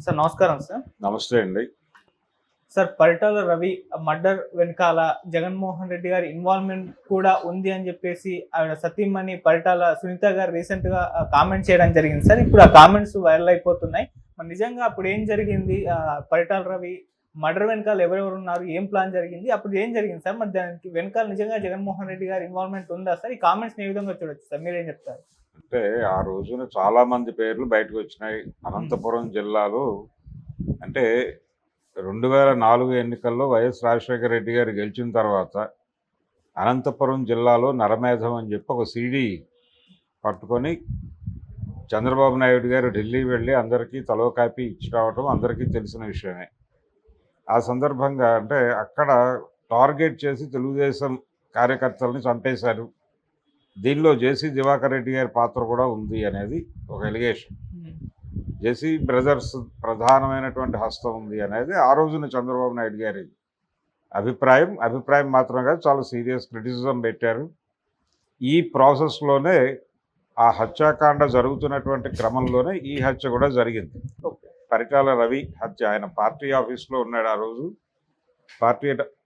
Sir నమస్కారం sir. నమస్తే అండి. సార్ పరిటాల రవి మర్డర్ వెనకాల జగన్మోహన్ రెడ్డి గారి ఇన్వాల్వ్‌మెంట్ కూడా ఉంది అని చెప్పేసి ఆవిడ సతీమణి పరిటాల సునీత గారు రీసెంట్‌గా కామెంట్ చేయడం జరిగింది సార్. ఇప్పుడు ఆ కామెంట్స్ వైరల్ అయిపోతున్నాయి. మరి నిజంగా అప్పుడు ఏం జరిగింది? పరిటాల రవి మర్డర్ వెనకాల ఎవరెవరు ఉన్నారు? ఏం ప్లాన్ జరిగింది? అప్పుడు ఏం జరిగింది సార్? మరి దానికి వెనకాల నిజంగా జగన్మోహన్ రెడ్డి గారి ఇన్వాల్వ్‌మెంట్ ఉందా సార్? ఈ కామెంట్స్‌ని ఏ విధంగా చూడొచ్చు సార్? మీరేం చెప్తారు? అంటే ఆ రోజున చాలా మంది పేర్లు బయటకొచ్చినాయి. అనంతపురం జిల్లాలో అంటే 2004 ఎన్నికల్లో వైఎస్ రాజశేఖర రెడ్డి గారు గెలిచిన తర్వాత అనంతపురం జిల్లాలో నరమేధం అని చెప్పి ఒక సీడీ పట్టుకొని చంద్రబాబు నాయుడు గారు ఢిల్లీ వెళ్ళి అందరికీ తలో కాపీ ఇచ్చి రావటం అందరికీ తెలిసిన విషయమే. ఆ సందర్భంగా అంటే అక్కడ టార్గెట్ చేసి తెలుగుదేశం కార్యకర్తలని చంపేశారు, దీనిలో జేసీ దివాకర్ రెడ్డి గారి పాత్ర కూడా ఉంది అనేది ఒక ఎలిగేషన్. జేసీ బ్రదర్స్ ప్రధానమైనటువంటి హస్తం ఉంది అనేది ఆ రోజున చంద్రబాబు నాయుడు గారి అభిప్రాయం మాత్రం కాదు, చాలా సీరియస్ క్రిటిసిజం పెట్టారు. ఈ ప్రాసెస్లోనే ఆ హత్యాకాండ జరుగుతున్నటువంటి క్రమంలోనే ఈ హత్య కూడా జరిగింది. పరిటాల రవి హత్య. ఆయన పార్టీ ఆఫీస్లో ఉన్నాడు ఆ రోజు.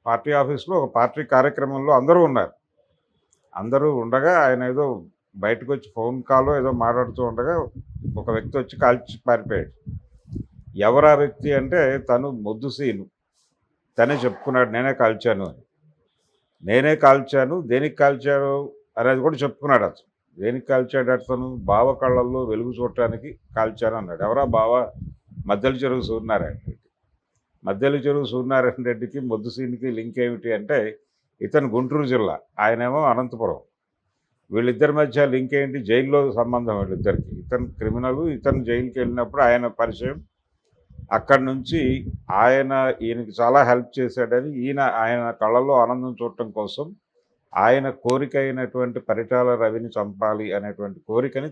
పార్టీ ఆఫీస్లో ఒక పార్టీ కార్యక్రమంలో అందరూ ఉన్నారు. అందరూ ఉండగా ఆయన ఏదో బయటకు వచ్చి ఫోన్ కాల్ ఏదో మాట్లాడుతూ ఉండగా ఒక వ్యక్తి వచ్చి కాల్చి పారిపోయాడు. ఎవరు ఆ వ్యక్తి అంటే తను మొద్దుసీను. తనే చెప్పుకున్నాడు, నేనే కాల్చాను అని. నేనే కాల్చాను, దేనికి కాల్చాను అనేది కూడా చెప్పుకున్నాడు. అతను దేనికి కాల్చాడు? అతను బావ కళ్ళల్లో వెలుగు చూడటానికి కాల్చాను అన్నాడు. ఎవరా బావ? మద్దెల చెరువు సూర్యనారాయణ రెడ్డి. మద్దెల చెరువు సూర్యనారాయణ రెడ్డికి మొద్దుసీనికి లింక్ ఏమిటి అంటే, ఇతను గుంటూరు జిల్లా, ఆయనేమో అనంతపురం. వీళ్ళిద్దరి మధ్య లింక్ ఏంటి? జైల్లో సంబంధం వీళ్ళిద్దరికి. ఇతను క్రిమినల్, ఇతను జైలుకి వెళ్ళినప్పుడు ఆయన పరిచయం. అక్కడి నుంచి ఈయనకి చాలా హెల్ప్ చేశాడని ఆయన కళ్ళల్లో ఆనందం చూడటం కోసం ఆయన కోరిక అయినటువంటి పరిటాల రవిని చంపాలి అనేటువంటి కోరికని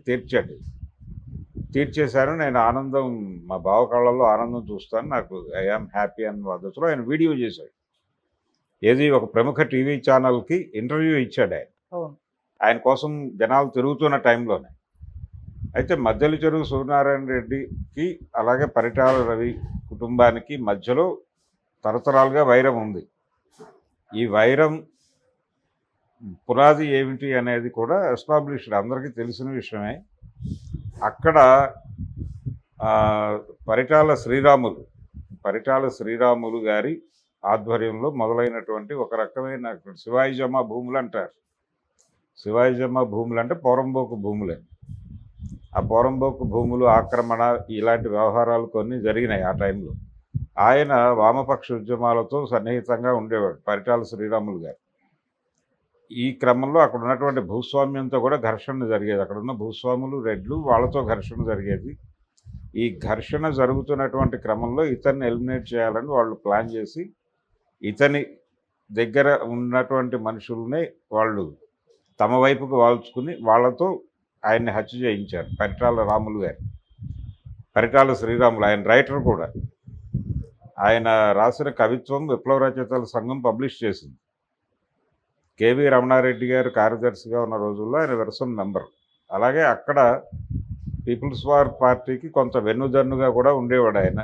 తీర్చేశాను. నేను ఆనందం, మా బావ కళ్ళల్లో ఆనందం చూస్తాను, నాకు ఐఆమ్ హ్యాపీ అన్న పద్ధతిలో ఆయన వీడియో చేశాడు. ఏది ఒక ప్రముఖ టీవీ ఛానల్కి ఇంటర్వ్యూ ఇచ్చాడు ఆయన. ఆయన కోసం జనాలు తిరుగుతున్న టైంలోనే. అయితే మద్దెల చెరువు సూర్యనారాయణ రెడ్డికి అలాగే పరిటాల రవి కుటుంబానికి మధ్యలో తరతరాలుగా వైరం ఉంది. ఈ వైరం పునాది ఏమిటి అనేది కూడా ఎస్టాబ్లిష్డ్, అందరికీ తెలిసిన విషయమే. అక్కడ పరిటాల శ్రీరాములు గారి ఆధ్వర్యంలో మొదలైనటువంటి ఒక రకమైన శివాయిజమ్మ భూములు అంటారు. శివాయిజమ్మ భూములు అంటే పోరంబోకు భూములే. ఆ పోరంబోకు భూములు ఆక్రమణ ఇలాంటి వ్యవహారాలు కొన్ని జరిగినాయి ఆ టైంలో. ఆయన వామపక్ష ఉద్యమాలతో సన్నిహితంగా ఉండేవాడు పరిటాల శ్రీరాములు గారు. ఈ క్రమంలో అక్కడ ఉన్నటువంటి భూస్వామ్యంతో కూడా ఘర్షణ జరిగేది. అక్కడ ఉన్న భూస్వాములు రెడ్లు, వాళ్ళతో ఘర్షణ జరిగేది. ఈ ఘర్షణ జరుగుతున్నటువంటి క్రమంలో ఇతన్ని ఎలిమినేట్ చేయాలని వాళ్ళు ప్లాన్ చేసి ఇతని దగ్గర ఉన్నటువంటి మనుషుల్ని వాళ్ళు తమ వైపుకు వాల్చుకుని వాళ్ళతో ఆయన్ని హత్య చేయించారు. పరిటాల శ్రీరాములు ఆయన రైటర్ కూడా. ఆయన రాసిన కవిత్వం విప్లవ రచయితల సంఘం పబ్లిష్ చేసింది. కేవీ రమణారెడ్డి గారు కార్యదర్శిగా ఉన్న రోజుల్లో ఆయన వెర్సన్ మెంబర్. అలాగే అక్కడ పీపుల్స్ వార్ పార్టీకి కొంత వెన్నుదన్నుగా కూడా ఉండేవాడు ఆయన.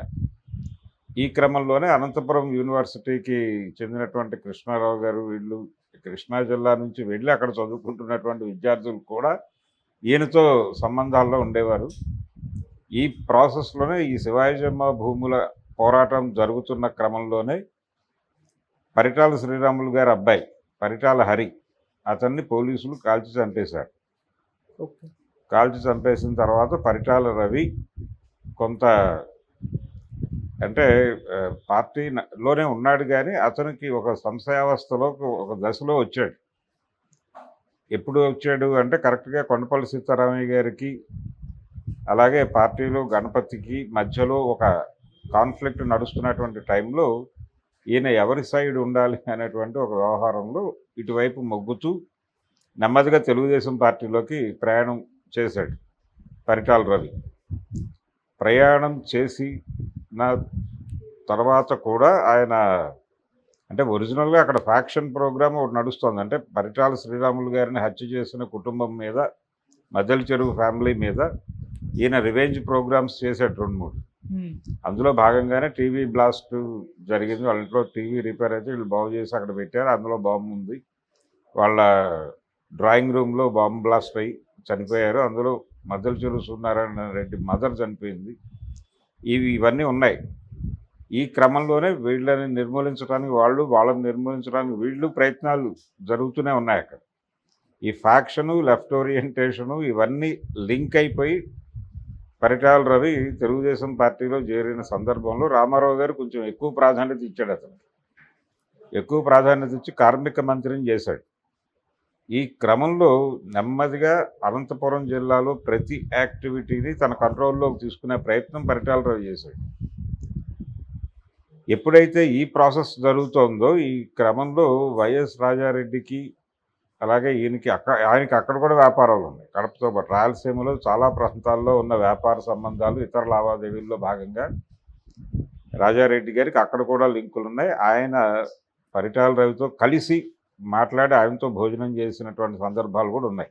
ఈ క్రమంలోనే అనంతపురం యూనివర్సిటీకి చెందినటువంటి కృష్ణారావు గారు, వీళ్ళు కృష్ణా జిల్లా నుంచి వెళ్ళి అక్కడ చదువుకుంటున్నటువంటి విద్యార్థులు కూడా ఈయనతో సంబంధాల్లో ఉండేవారు. ఈ ప్రాసెస్లోనే ఈ శివాయిజమ్మ భూముల పోరాటం జరుగుతున్న క్రమంలోనే పరిటాల శ్రీరాములు గారి అబ్బాయి పరిటాల హరి, అతన్ని పోలీసులు కాల్చి చంపేశారు. కాల్చి చంపేసిన తర్వాత పరిటాల రవి కొంత అంటే పార్టీలోనే ఉన్నాడు, కానీ అతనికి ఒక సంశయావస్థలో ఒక దశలో వచ్చాడు. ఎప్పుడు వచ్చాడు అంటే కరెక్ట్గా కొండపల్లి సీతారామయ్య గారికి అలాగే పార్టీలో గణపతికి మధ్యలో ఒక కాన్ఫ్లిక్ట్ నడుస్తున్నటువంటి టైంలో ఈయన ఎవరి సైడ్ ఉండాలి అనేటువంటి ఒక వ్యవహారంలో ఇటువైపు మొగ్గుతూ నెమ్మదిగా తెలుగుదేశం పార్టీలోకి ప్రయాణం చేశాడు పరిటాల రవి. ప్రయాణం చేసిన తర్వాత కూడా ఆయన అంటే ఒరిజినల్గా అక్కడ ఫ్యాక్షన్ ప్రోగ్రామ్ ఒకటి నడుస్తుంది. అంటే పరిటాల శ్రీరాములు గారిని హత్య చేసిన కుటుంబం మీద, మద్దెల చెరువు ఫ్యామిలీ మీద ఈయన రివెంజ్ ప్రోగ్రామ్స్ చేశాడు 2-3. అందులో భాగంగానే టీవీ బ్లాస్ట్ జరిగింది. వాళ్ళ ఇంట్లో టీవీ రిపేర్ అయితే వీళ్ళు బాగు చేసి అక్కడ పెట్టారు. అందులో బాంబు ఉంది. వాళ్ళ డ్రాయింగ్ రూమ్లో బాంబు బ్లాస్ట్ అయ్యి చనిపోయారు. అందులో మద్దెల చెరువు సూర్యనారాయణ రెడ్డి మదర్ చనిపోయింది. ఇవన్నీ ఉన్నాయి. ఈ క్రమంలోనే వీళ్ళని నిర్మూలించడానికి వాళ్ళని నిర్మూలించడానికి వీళ్ళు ప్రయత్నాలు జరుగుతూనే ఉన్నాయి అక్కడ. ఈ ఫ్యాక్షను, లెఫ్ట్ ఓరియంటేషను ఇవన్నీ లింక్ అయిపోయి పరిటాల రవి తెలుగుదేశం పార్టీలో చేరిన సందర్భంలో రామారావు గారు కొంచెం ఎక్కువ ప్రాధాన్యత ఇచ్చాడు. ఎక్కువ ప్రాధాన్యత ఇచ్చి కార్మిక మంత్రిని చేశాడు. ఈ క్రమంలో నెమ్మదిగా అనంతపురం జిల్లాలో ప్రతి యాక్టివిటీని తన కంట్రోల్లోకి తీసుకునే ప్రయత్నం పరిటాల రవి చేశాడు. ఎప్పుడైతే ఈ ప్రాసెస్ జరుగుతోందో ఈ క్రమంలో వైఎస్ రాజారెడ్డికి అలాగే ఆయనకి అక్కడ కూడా వ్యాపారాలు ఉన్నాయి. కడపతో పాటు రాయలసీమలో చాలా ప్రాంతాల్లో ఉన్న వ్యాపార సంబంధాలు, ఇతర లావాదేవీల్లో భాగంగా రాజారెడ్డి గారికి అక్కడ కూడా లింకులు ఉన్నాయి. ఆయన పరిటాల రవితో కలిసి మాట్లాడి ఆయనతో భోజనం చేసినటువంటి సందర్భాలు కూడా ఉన్నాయి.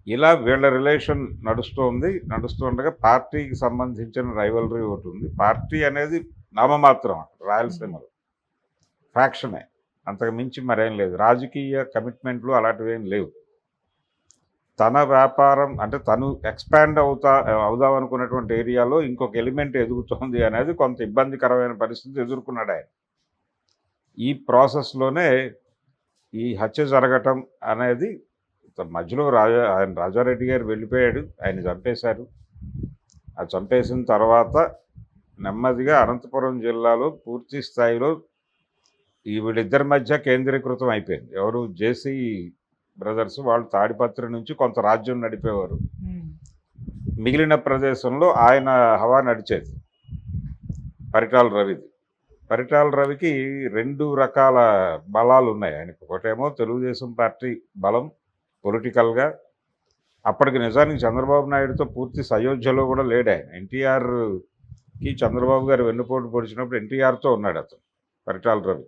ఇలా వీళ్ళ రిలేషన్ నడుస్తుండగా పార్టీకి సంబంధించిన రైవలరీ ఒకటి ఉంది. పార్టీ అనేది నామమాత్రం రాయలసీమలో ఫ్యాక్షనే, అంతకు మించి మరేం లేదు. రాజకీయ కమిట్మెంట్లు అలాంటివి ఏం లేవు. తన వ్యాపారం అంటే తను ఎక్స్పాండ్ అవుదాం అనుకున్నటువంటి ఏరియాలో ఇంకొక ఎలిమెంట్ ఎదుగుతోంది అనేది కొంత ఇబ్బందికరమైన పరిస్థితి ఎదుర్కొన్నాడు ఆయన. ఈ ప్రాసెస్లోనే ఈ హత్య జరగటం అనేది మధ్యలో ఆయన రాజారెడ్డి గారు వెళ్ళిపోయాడు, ఆయన చంపేశారు. ఆ చంపేసిన తర్వాత నెమ్మదిగా అనంతపురం జిల్లాలో పూర్తి స్థాయిలో వీళ్ళిద్దరి మధ్య కేంద్రీకృతం అయిపోయింది. ఎవరు జేసీ బ్రదర్స్, వాళ్ళు తాడిపత్రి నుంచి కొంత రాజ్యం నడిపేవారు. మిగిలిన ప్రదేశంలో ఆయన హవా నడిచేది పరిటాల రవికి 2 రకాల బలాలు ఉన్నాయి ఆయనకు. ఒకటేమో తెలుగుదేశం పార్టీ బలం పొలిటికల్గా. అప్పటికి నిజానికి చంద్రబాబు నాయుడుతో పూర్తి సయోధ్యలో కూడా లేడు ఆయన. ఎన్టీఆర్కి చంద్రబాబు గారు వెన్నుపోటు పొడిచినప్పుడు ఎన్టీఆర్తో ఉన్నాడు అతను పరిటాల రవి.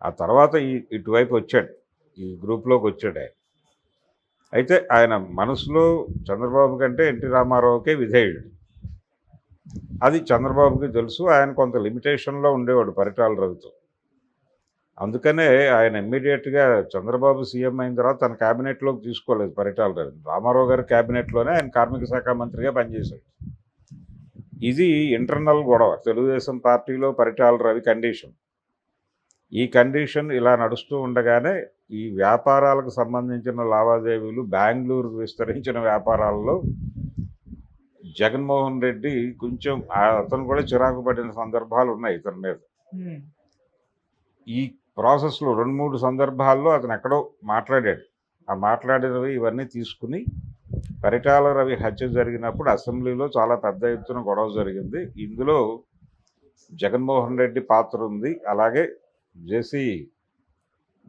ఆ తర్వాత ఇటువైపు వచ్చాడు, ఈ గ్రూప్లోకి వచ్చాడు ఆయన. అయితే ఆయన మనసులో చంద్రబాబు కంటే ఎన్టీ రామారావుకే విధేయుడు. అది చంద్రబాబుకి తెలుసు. ఆయన కొంత లిమిటేషన్లో ఉండేవాడు పరిటాల రవితో. అందుకనే ఆయన ఇమ్మీడియట్గా చంద్రబాబు సీఎం అయిన తర్వాత తన క్యాబినెట్లోకి తీసుకోలేదు పరిటాల రవి. రామారావు గారి క్యాబినెట్లోనే ఆయన కార్మిక శాఖ మంత్రిగా పనిచేశాడు. ఇది ఇంటర్నల్ గొడవ తెలుగుదేశం పార్టీలో పరిటాల రవి కండిషన్. ఈ కండిషన్ ఇలా నడుస్తూ ఉండగానే ఈ వ్యాపారాలకు సంబంధించిన లావాదేవీలు, బెంగళూరుకు విస్తరించిన వ్యాపారాల్లో జగన్మోహన్ రెడ్డి కొంచెం అతను కూడా చిరాకు పడిన సందర్భాలు ఉన్నాయి ఇతని మీద. ఈ ప్రాసెస్లో 2-3 సందర్భాల్లో అతను ఎక్కడో మాట్లాడాడు. ఆ మాట్లాడినవి ఇవన్నీ తీసుకుని పరిటాల రవి హత్య జరిగినప్పుడు అసెంబ్లీలో చాలా పెద్ద ఎత్తున గొడవ జరిగింది. ఇందులో జగన్మోహన్ రెడ్డి పాత్ర ఉంది, అలాగే జేసీ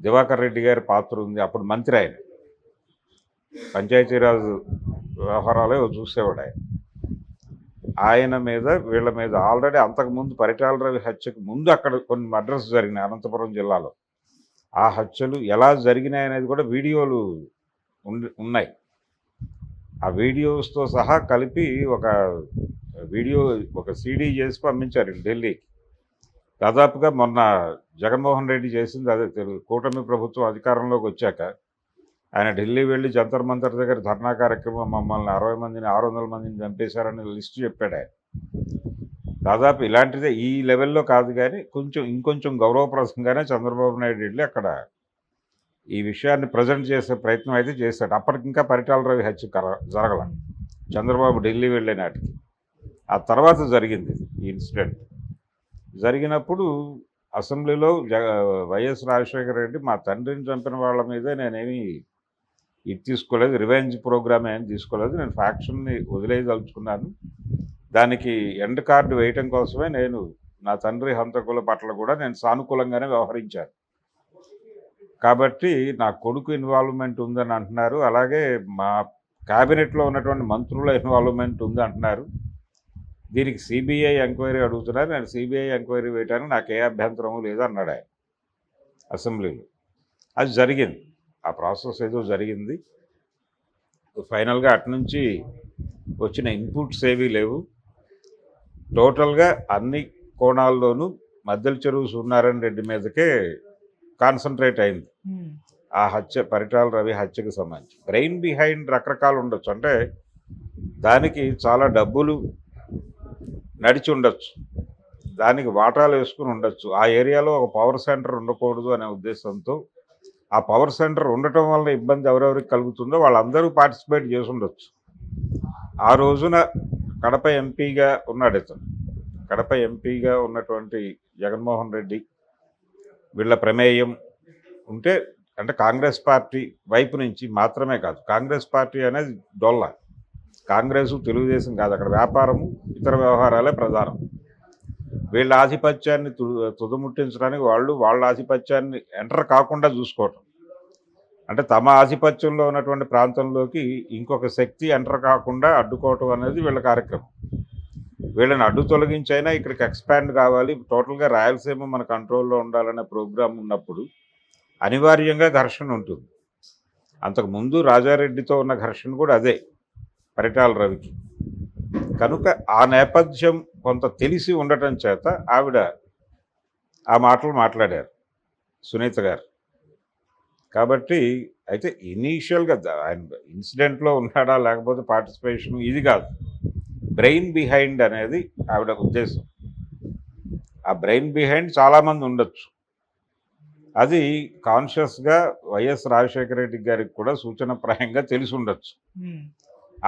దివాకర్ రెడ్డి గారి పాత్ర ఉంది. అప్పుడు మంత్రి ఆయన, పంచాయతీరాజ్ వ్యవహారాలే చూసేవాడు ఆయన. ఆయన మీద వీళ్ళ మీద ఆల్రెడీ అంతకుముందు పరిటాల రవి హత్యకు ముందు అక్కడ కొన్ని మర్డర్స్ జరిగినాయి అనంతపురం జిల్లాలో. ఆ హత్యలు ఎలా జరిగినాయి అనేది కూడా వీడియోలు ఉన్నాయి. ఆ వీడియోస్తో సహా కలిపి ఒక సీడీ చేసి పంపించారు ఢిల్లీకి. దాదాపుగా మొన్న జగన్మోహన్ రెడ్డి చేసింది అదే. కూటమి ప్రభుత్వం అధికారంలోకి వచ్చాక ఆయన ఢిల్లీ వెళ్ళి జంతర్ మంతర్ దగ్గర ధర్నా కార్యక్రమం, మమ్మల్ని 60 మందిని 600 మందిని చంపేశారని లిస్టు చెప్పాడు ఆయన. దాదాపు ఇలాంటిదే, ఈ లెవెల్లో కాదు కానీ ఇంకొంచెం గౌరవప్రదంగానే చంద్రబాబు నాయుడు వెళ్ళి అక్కడ ఈ విషయాన్ని ప్రజెంట్ చేసే ప్రయత్నం అయితే చేశాడు. అప్పటికింకా పరిటాల రవి హత్య జరగల, చంద్రబాబు ఢిల్లీ వెళ్ళే నాటికి. ఆ తర్వాత జరిగింది ఈ ఇన్సిడెంట్. జరిగినప్పుడు అసెంబ్లీలో వైఎస్ రాజశేఖర రెడ్డి మా తండ్రిని చంపిన వాళ్ళ మీదే నేనేమి ఇది తీసుకోలేదు, రివెంజ్ ప్రోగ్రామ్ ఏం తీసుకోలేదు, నేను ఫ్యాక్షన్ని వదిలేయదలుచుకున్నాను, దానికి ఎండ్ కార్డు వేయటం కోసమే నేను నా తండ్రి హంతకుల పట్ల కూడా నేను సానుకూలంగానే వ్యవహరించాను, కాబట్టి నా కొడుకు ఇన్వాల్వ్మెంట్ ఉందని అంటున్నారు, అలాగే మా క్యాబినెట్లో ఉన్నటువంటి మంత్రుల ఇన్వాల్వ్మెంట్ ఉంది అంటున్నారు, దీనికి సిబిఐ ఎంక్వైరీ అడుగుతున్నారు, నేను సిబిఐ ఎంక్వైరీ వేయడానికి నాకు ఏ అభ్యంతరము లేదన్నాడు ఆయన అసెంబ్లీలో. అది జరిగింది, ఆ ప్రాసెస్ ఏదో జరిగింది. ఫైనల్గా అటు నుంచి వచ్చిన ఇన్పుట్స్ ఏవీ లేవు. టోటల్గా అన్ని కోణాల్లోనూ మద్దెల చెరువు సూర్యనారాయణ రెడ్డి మీదకే కాన్సన్ట్రేట్ అయింది ఆ హత్య, పరిటాల రవి హత్యకు సంబంధించి. బ్రెయిన్ బిహైండ్ రకరకాలు ఉండొచ్చు, అంటే దానికి చాలా డబ్బులు నడిచి ఉండొచ్చు, దానికి వాటాలు వేసుకుని ఉండొచ్చు. ఆ ఏరియాలో ఒక పవర్ సెంటర్ ఉండకూడదు అనే ఉద్దేశంతో ఆ పవర్ సెంటర్ ఉండటం వల్ల ఇబ్బంది ఎవరెవరికి కలుగుతుందో వాళ్ళందరూ పార్టిసిపేట్ చేసి ఉండొచ్చు. ఆ రోజున కడప ఎంపీగా ఉన్నాడు ఇతను. కడప ఎంపీగా ఉన్నటువంటి జగన్మోహన్ రెడ్డి వీళ్ళ ప్రమేయం ఉంటే, అంటే కాంగ్రెస్ పార్టీ వైపు నుంచి మాత్రమే కాదు, కాంగ్రెస్ పార్టీ అనేది డొల్ల, కాంగ్రెసు తెలుగుదేశం కాదు, అక్కడ వ్యాపారము ఇతర వ్యవహారాలే ప్రధానం. వీళ్ళ ఆధిపత్యాన్ని తుదముట్టించడానికి వాళ్ళ ఆధిపత్యాన్ని ఎంటర్ కాకుండా చూసుకోవటం, అంటే తమ ఆధిపత్యంలో ఉన్నటువంటి ప్రాంతంలోకి ఇంకొక శక్తి ఎంటర్ కాకుండా అడ్డుకోవటం అనేది వీళ్ళ కార్యక్రమం. వీళ్ళని అడ్డు తొలగించైనా ఇక్కడికి ఎక్స్పాండ్ కావాలి, టోటల్గా రాయలసీమ మన కంట్రోల్లో ఉండాలనే ప్రోగ్రాం ఉన్నప్పుడు అనివార్యంగా ఘర్షణ ఉంటుంది. అంతకుముందు రాజారెడ్డితో ఉన్న ఘర్షణ కూడా అదే, పరిటాల రవికి. కనుక ఆ నేపథ్యం కొంత తెలిసి ఉండటం చేత ఆవిడ ఆ మాటలు మాట్లాడారు సునీత గారు. కాబట్టి అయితే ఇనీషియల్గా ఆయన ఇన్సిడెంట్లో ఉన్నాడా లేకపోతే పార్టిసిపేషన్ ఇది కాదు, బ్రెయిన్ బిహైండ్ అనేది ఆవిడ ఉద్దేశం. ఆ బ్రెయిన్ బిహైండ్ చాలామంది ఉండొచ్చు, అది కాన్షియస్గా వైఎస్ రాజశేఖర రెడ్డి గారికి కూడా సూచనప్రాయంగా తెలిసి ఉండొచ్చు.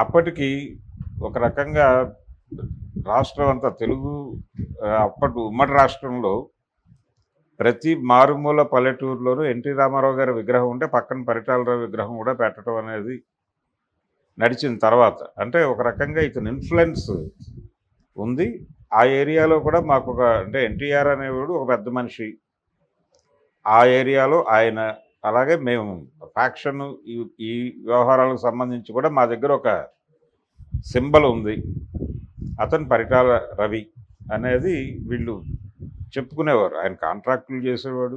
అప్పటికి ఒక రకంగా రాష్ట్రం అంతా తెలుగు, అప్పటి ఉమ్మడి రాష్ట్రంలో ప్రతి మారుమూల పల్లెటూరులోనూ ఎన్టీ రామారావు గారి విగ్రహం ఉంటే పక్కన పరిటాల రావు విగ్రహం కూడా పెట్టడం అనేది నడిచిన తర్వాత, అంటే ఒక రకంగా ఇతని ఇన్ఫ్లుయెన్స్ ఉంది ఆ ఏరియాలో కూడా. మాకు ఒక, అంటే ఎన్టీఆర్ అనేవాడు ఒక పెద్ద మనిషి ఆ ఏరియాలో, ఆయన అలాగే మేము ఫ్యాక్షన్ ఈ వ్యవహారాలకు సంబంధించి కూడా మా దగ్గర ఒక సింబల్ ఉంది, అతను పరిటాల రవి అనేది వీళ్ళు చెప్పుకునేవారు. ఆయన కాంట్రాక్టులు చేసేవాడు,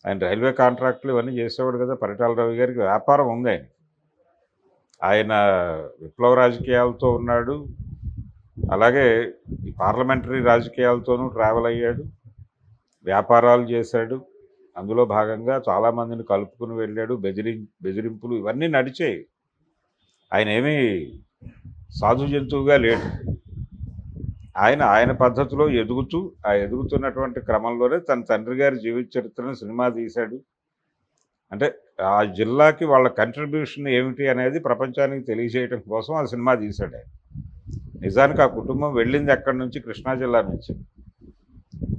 ఆయన రైల్వే కాంట్రాక్టులు ఇవన్నీ చేసేవాడు కదా. పరిటాల రవి గారికి వ్యాపారం ఉంది, ఆయన విప్లవ రాజకీయాలతో ఉన్నాడు, అలాగే ఈ పార్లమెంటరీ రాజకీయాలతోనూ ట్రావెల్ అయ్యాడు, వ్యాపారాలు చేశాడు. అందులో భాగంగా చాలామందిని కలుపుకుని వెళ్ళాడు, బెదిరింపులు ఇవన్నీ నడిచాయి. ఆయన ఏమీ సాధు జంతువుగా లేడు. ఆయన పద్ధతిలో ఎదుగుతూ, ఆ ఎదుగుతున్నటువంటి క్రమంలోనే తన తండ్రి గారి జీవిత చరిత్రను సినిమా తీశాడు. అంటే ఆ జిల్లాకి వాళ్ళ కంట్రిబ్యూషన్ ఏమిటి అనేది ప్రపంచానికి తెలియజేయడం కోసం ఆ సినిమా తీశాడు ఆయన. నిజానికి ఆ కుటుంబం వెళ్ళింది ఎక్కడి నుంచి, కృష్ణా జిల్లా నుంచి.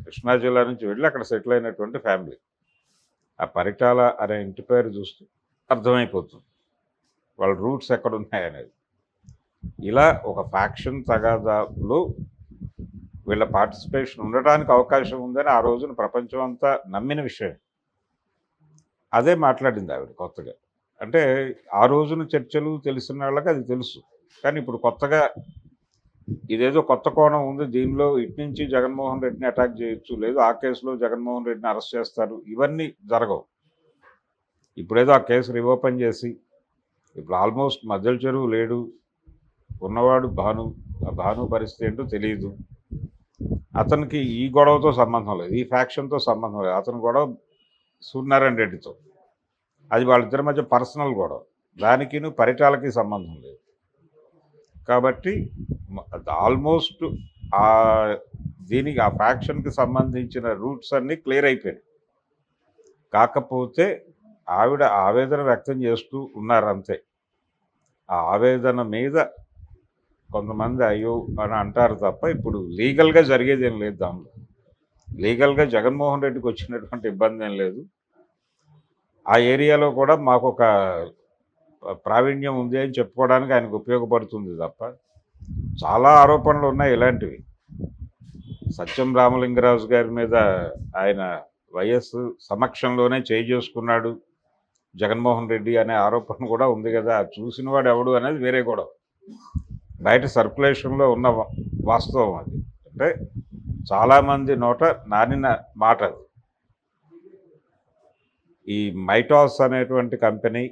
కృష్ణా జిల్లా నుంచి వెళ్ళి అక్కడ సెటిల్ అయినటువంటి ఫ్యామిలీ. ఆ పరిటాల అనే ఇంటి పేరు చూస్తే అర్థమైపోతుంది వాళ్ళ రూట్స్ ఎక్కడ ఉన్నాయనేది. ఇలా ఒక ఫ్యాక్షన్ తగాదాలో వీళ్ళ పార్టిసిపేషన్ ఉండటానికి అవకాశం ఉందని ఆ రోజున ప్రపంచం అంతా నమ్మిన విషయం. అదే మాట్లాడింది ఆవిడ కొత్తగా. అంటే ఆ రోజున చర్చలు తెలిసిన వాళ్ళకి అది తెలుసు, కానీ ఇప్పుడు కొత్తగా ఇదేదో కొత్త కోణం ఉంది, దీనిలో ఇటు నుంచి జగన్మోహన్ రెడ్డిని అటాక్ చేయొచ్చు, లేదు ఆ కేసులో జగన్మోహన్ రెడ్డిని అరెస్ట్ చేస్తారు, ఇవన్నీ జరగవు. ఇప్పుడేదో ఆ కేసు రీఓపెన్ చేసి ఇప్పుడు ఆల్మోస్ట్ మద్దెల చెరువు లేడు, ఉన్నవాడు భాను. ఆ భాను పరిస్థితి ఏంటో తెలియదు. అతనికి ఈ గొడవతో సంబంధం లేదు, ఈ ఫ్యాక్షన్తో సంబంధం లేదు. అతని గొడవ సూర్యనారాయణ రెడ్డితో, అది వాళ్ళిద్దరి మధ్య పర్సనల్ గొడవ, దానికి పరిటాలకి సంబంధం లేదు. కాబట్టి ఆల్మోస్ట్ దీనికి ఆ ఫ్యాక్షన్కి సంబంధించిన రూట్స్ అన్నీ క్లియర్ అయిపోయాయి. కాకపోతే ఆవిడ ఆవేదన వ్యక్తం చేస్తూ ఉన్నారు అంతే. ఆ ఆవేదన మీద కొంతమంది అయ్యో అని అంటారు తప్ప ఇప్పుడు లీగల్గా జరిగేది ఏం లేదు. దానిలో లీగల్గా జగన్మోహన్ రెడ్డికి వచ్చినటువంటి ఇబ్బంది ఏం లేదు. ఆ ఏరియాలో కూడా మాకు ఒక ప్రావీణ్యం ఉంది అని చెప్పుకోవడానికి ఆయనకు ఉపయోగపడుతుంది తప్ప చాలా ఆరోపణలు ఉన్నాయి ఇలాంటివి. సత్యం రామలింగరాజు గారి మీద ఆయన వైఎస్ సమక్షంలోనే చేసుకున్నాడు జగన్మోహన్ రెడ్డి అనే ఆరోపణ కూడా ఉంది కదా. చూసిన వాడు ఎవడు అనేది వేరే గొడవ, బయట సర్క్యులేషన్లో ఉన్న వాస్తవం అది. అంటే చాలామంది నోట నానిన మాట అది. ఈ మైటాస్ అనేటువంటి కంపెనీ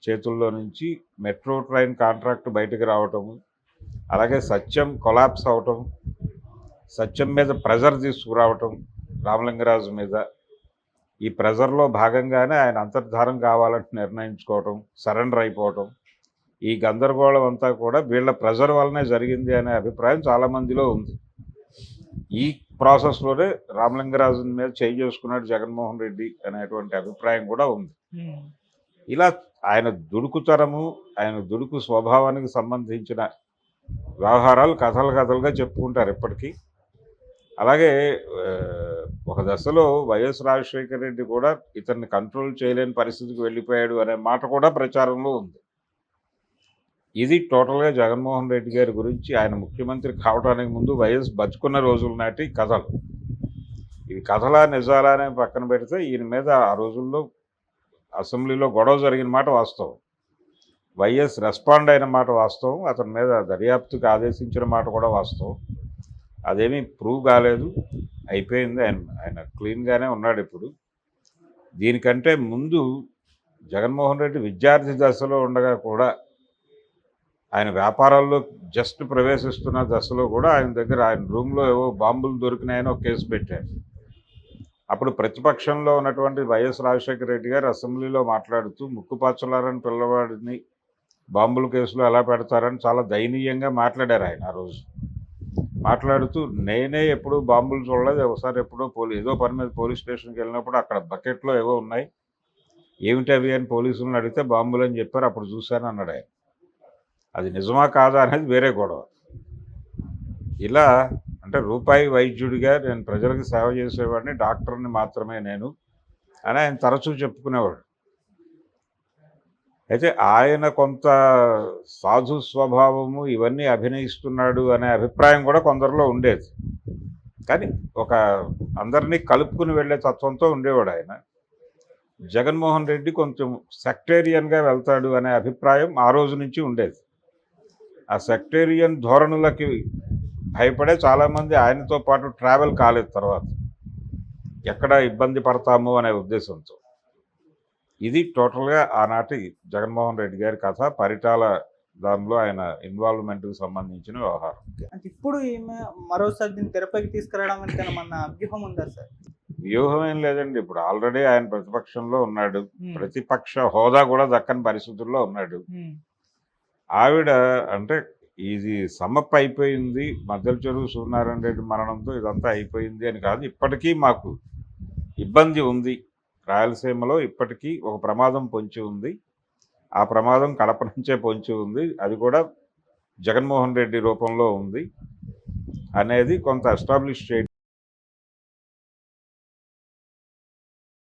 చేతుల్లో నుంచి మెట్రో ట్రైన్ కాంట్రాక్ట్ బయటకు రావటము, అలాగే సత్యం కొలాప్స్ అవటం, సత్యం మీద ప్రెజర్ తీసుకురావటం రామలింగరాజు మీద, ఈ ప్రెజర్లో భాగంగానే ఆయన అంతర్ధానం కావాలని నిర్ణయించుకోవటం, సరెండర్ అయిపోవటం, ఈ గందరగోళం అంతా కూడా వీళ్ళ ప్రెజర్ వల్లనే జరిగింది అనే అభిప్రాయం చాలామందిలో ఉంది. ఈ ప్రాసెస్లోనే రామలింగరాజు మీద చేయి చేసుకున్నాడు జగన్మోహన్ రెడ్డి అనేటువంటి అభిప్రాయం కూడా ఉంది. ఇలా ఆయన దుడుకుతనము, ఆయన దుడుకు స్వభావానికి సంబంధించిన వ్యవహారాలు కథలుగా చెప్పుకుంటారు ఇప్పటికీ. అలాగే ఒక దశలో వైఎస్ రాజశేఖర రెడ్డి కూడా ఇతన్ని కంట్రోల్ చేయలేని పరిస్థితికి వెళ్ళిపోయాడు అనే మాట కూడా ప్రచారంలో ఉంది. ఇది టోటల్గా జగన్మోహన్ రెడ్డి గారి గురించి ఆయన ముఖ్యమంత్రి కావడానికి ముందు వైఎస్ బతుకున్న రోజుల నాటి కథలు. ఇవి కథలా నిజాలా అనే పక్కన పెడితే ఈయన మీద ఆ రోజుల్లో అసెంబ్లీలో గొడవ జరిగిన మాట వాస్తవం, వైఎస్ రెస్పాండ్ అయిన మాట వాస్తవం, అతని మీద దర్యాప్తుకి ఆదేశించిన మాట కూడా వాస్తవం. అదేమీ ప్రూవ్ కాలేదు, అయిపోయింది. ఆయన క్లీన్గానే ఉన్నాడు ఇప్పుడు. దీనికంటే ముందు జగన్మోహన్ రెడ్డి విద్యార్థి దశలో ఉండగా కూడా, ఆయన వ్యాపారాల్లో జస్ట్ ప్రవేశిస్తున్న దశలో కూడా ఆయన దగ్గర ఆయన రూమ్లో ఏవో బాంబులు దొరికినాయని ఒక కేసు పెట్టారు. అప్పుడు ప్రతిపక్షంలో ఉన్నటువంటి వైఎస్ రాజశేఖర రెడ్డి గారు అసెంబ్లీలో మాట్లాడుతూ ముక్కుపచ్చలారని పిల్లవాడిని బాంబుల కేసులో ఎలా పెడతారని చాలా దయనీయంగా మాట్లాడారు ఆయన. ఆ రోజు మాట్లాడుతూ నేనే ఎప్పుడు బాంబులు చూడలేదు, ఒకసారి ఎప్పుడో ఏదో పని మీద పోలీస్ స్టేషన్కి వెళ్ళినప్పుడు అక్కడ బకెట్లో ఏవో ఉన్నాయి, ఏమిటి అవి అని పోలీసులను అడిగితే బాంబులు అని చెప్పారు, అప్పుడు చూశాను అన్నాడు ఆయన. అది నిజమా కాదా అనేది వేరే గొడవ. ఇలా అంటే రూపాయి వైద్యుడిగా నేను ప్రజలకు సేవ చేసేవాడిని, డాక్టర్ని మాత్రమే నేను అని ఆయన తరచూ చెప్పుకునేవాడు. అయితే ఆయన కొంత సాధు స్వభావము ఇవన్నీ అభినయిస్తున్నాడు అనే అభిప్రాయం కూడా కొందరిలో ఉండేది. కానీ ఒక అందరినీ కలుపుకుని వెళ్ళే తత్వంతో ఉండేవాడు ఆయన. జగన్మోహన్ రెడ్డి కొంచెం సెక్టేరియన్గా వెళ్తాడు అనే అభిప్రాయం ఆ రోజు నుంచి ఉండేది. ఆ సెక్టేరియన్ ధోరణులకి భయపడే చాలామంది ఆయనతో పాటు ట్రావెల్ కాలేదు తర్వాత, ఎక్కడ ఇబ్బంది పడతాము అనే ఉద్దేశంతో. ఇది టోటల్గా ఆనాటి జగన్మోహన్ రెడ్డి గారి కథ, పరిటాల దానిలో ఆయన ఇన్వాల్వ్మెంట్కి సంబంధించిన వ్యవహారం. అంటే ఇప్పుడు ఈమె మరోసారి దీన్ని తెరపైకి తీసుకురావడం వెనుక మన వ్యూహం ఉందా సార్? వ్యూహం ఏం లేదండి. ఇప్పుడు ఆల్రెడీ ఆయన ప్రతిపక్షంలో ఉన్నాడు, ప్రతిపక్ష హోదా కూడా దక్కని పరిస్థితుల్లో ఉన్నాడు. ఆవిడ అంటే ఇది సమ్మప్ అయిపోయింది, మద్దెల చెరువు సూర్యనారాయణ రెడ్డి మరణంతో ఇదంతా అయిపోయింది అని కాదు. ఇప్పటికీ మాకు ఇబ్బంది ఉంది, రాయలసీమలో ఇప్పటికీ ఒక ప్రమాదం పొంచి ఉంది. ఆ ప్రమాదం కడప నుంచే పొంచి ఉంది, అది కూడా జగన్మోహన్ రెడ్డి రూపంలో ఉంది అనేది కొంత ఎస్టాబ్లిష్ చేయడం